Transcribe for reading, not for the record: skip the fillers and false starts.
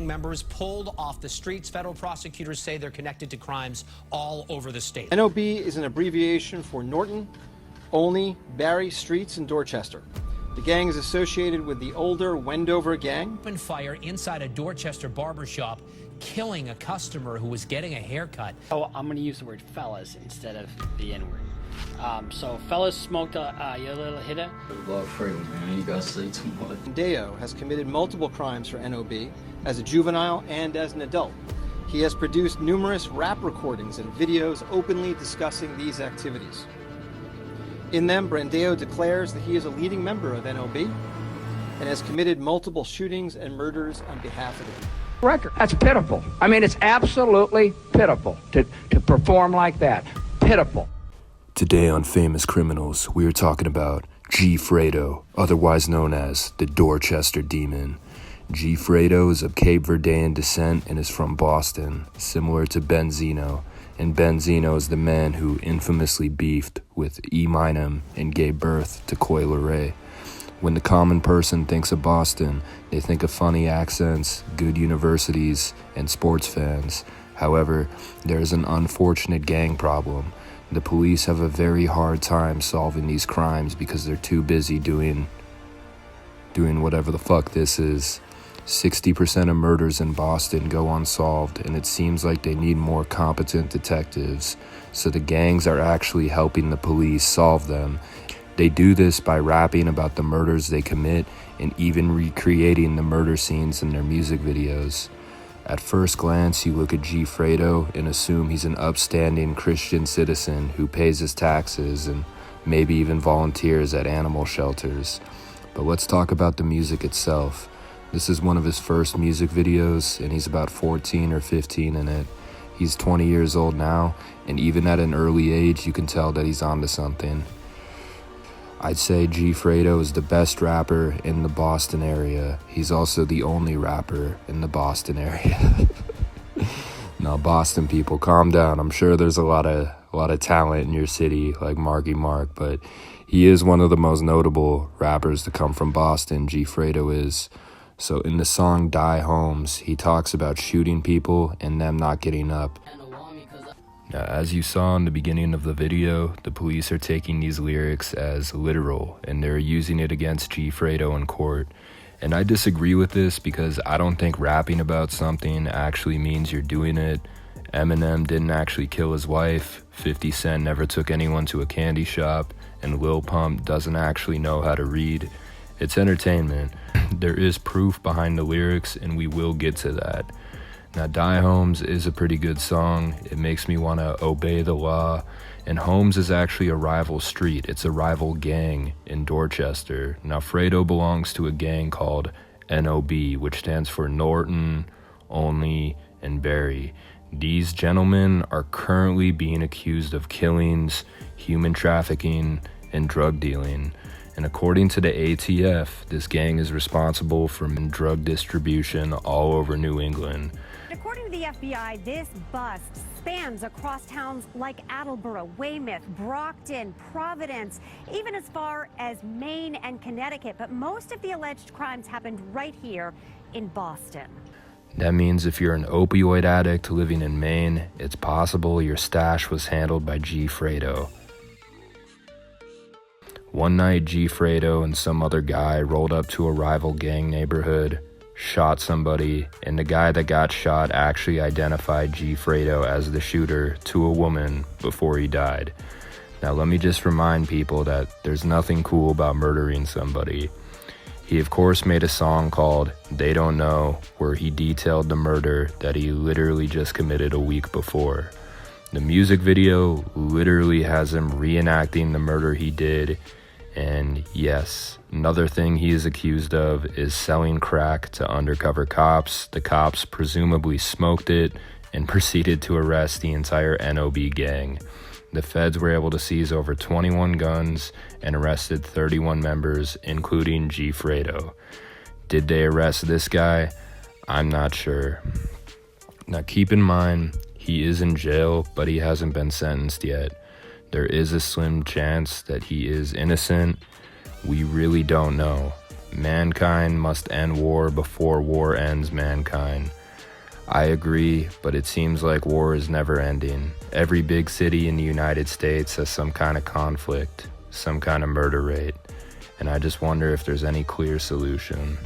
Members pulled off the streets. Federal prosecutors say they're connected to crimes all over the state. NOB is an abbreviation for Norton, Olney, Barry Streets, and Dorchester. The gang is associated with the older Wendover gang. Opened fire inside a Dorchester barbershop, killing a customer who was getting a haircut. Oh, I'm going to use the word fellas instead of the N-word. So fellas smoked your little hitter. Love Fredo, man. You guys say too much. Deo has committed multiple crimes for NOB as a juvenile and as an adult. He has produced numerous rap recordings and videos openly discussing these activities. In them, Brandeo declares that he is a leading member of NOB and has committed multiple shootings and murders on behalf of them. Record. That's pitiful. I mean, it's absolutely pitiful to perform like that. Pitiful. Today on Famous Criminals, we are talking about G Fredo, otherwise known as the Dorchester Demon. G Fredo is of Cape Verdean descent and is from Boston, similar to Benzino. And Benzino is the man who infamously beefed with Eminem and gave birth to Coi Leray. When the common person thinks of Boston, they think of funny accents, good universities, and sports fans. However, there is an unfortunate gang problem. The police have a very hard time solving these crimes because they're too busy doing whatever the fuck this is. 60% of murders in Boston go unsolved, and it seems like they need more competent detectives. So the gangs are actually helping the police solve them. They do this by rapping about the murders they commit and even recreating the murder scenes in their music videos. At first glance, you look at G Fredo and assume he's an upstanding Christian citizen who pays his taxes and maybe even volunteers at animal shelters. But let's talk about the music itself. This is one of his first music videos, and he's about 14 or 15 in it. He's 20 years old now, and even at an early age, you can tell that he's onto something. I'd say G Fredo is the best rapper in the Boston area. He's also the only rapper in the Boston area. Now, Boston people, calm down. I'm sure there's a lot of talent in your city, like Marky Mark, but he is one of the most notable rappers to come from Boston. G Fredo is. So in the song Die Homes, he talks about shooting people and them not getting up. Now, as you saw in the beginning of the video, the police are taking these lyrics as literal, and they're using it against G Fredo in court. And I disagree with this because I don't think rapping about something actually means you're doing it. Eminem didn't actually kill his wife, 50 Cent never took anyone to a candy shop, and Lil Pump doesn't actually know how to read. It's entertainment. There is proof behind the lyrics, and we will get to that. Now, Die Homes is a pretty good song. It makes me want to obey the law. And Holmes is actually a rival street. It's a rival gang in Dorchester. Now, Fredo belongs to a gang called NOB, which stands for Norton, Olney, and Barry. These gentlemen are currently being accused of killings, human trafficking, and drug dealing. And according to the ATF, this gang is responsible for drug distribution all over New England. According to the FBI, this bust spans across towns like Attleboro, Weymouth, Brockton, Providence, even as far as Maine and Connecticut. But most of the alleged crimes happened right here in Boston. That means if you're an opioid addict living in Maine, it's possible your stash was handled by G Fredo. One night, G Fredo and some other guy rolled up to a rival gang neighborhood, shot somebody, and the guy that got shot actually identified G Fredo as the shooter to a woman before he died. Now, let me just remind people that there's nothing cool about murdering somebody. He, of course, made a song called They Don't Know, where he detailed the murder that he literally just committed a week before. The music video literally has him reenacting the murder he did. And yes, another thing he is accused of is selling crack to undercover cops. The cops presumably smoked it and proceeded to arrest the entire NOB gang. The feds were able to seize over 21 guns and arrested 31 members, including G Fredo. Did they arrest this guy? I'm not sure. Now keep in mind, he is in jail, but he hasn't been sentenced yet. There is a slim chance that he is innocent. We really don't know. Mankind must end war before war ends mankind. I agree, but it seems like war is never ending. Every big city in the United States has some kind of conflict, some kind of murder rate, and I just wonder if there's any clear solution.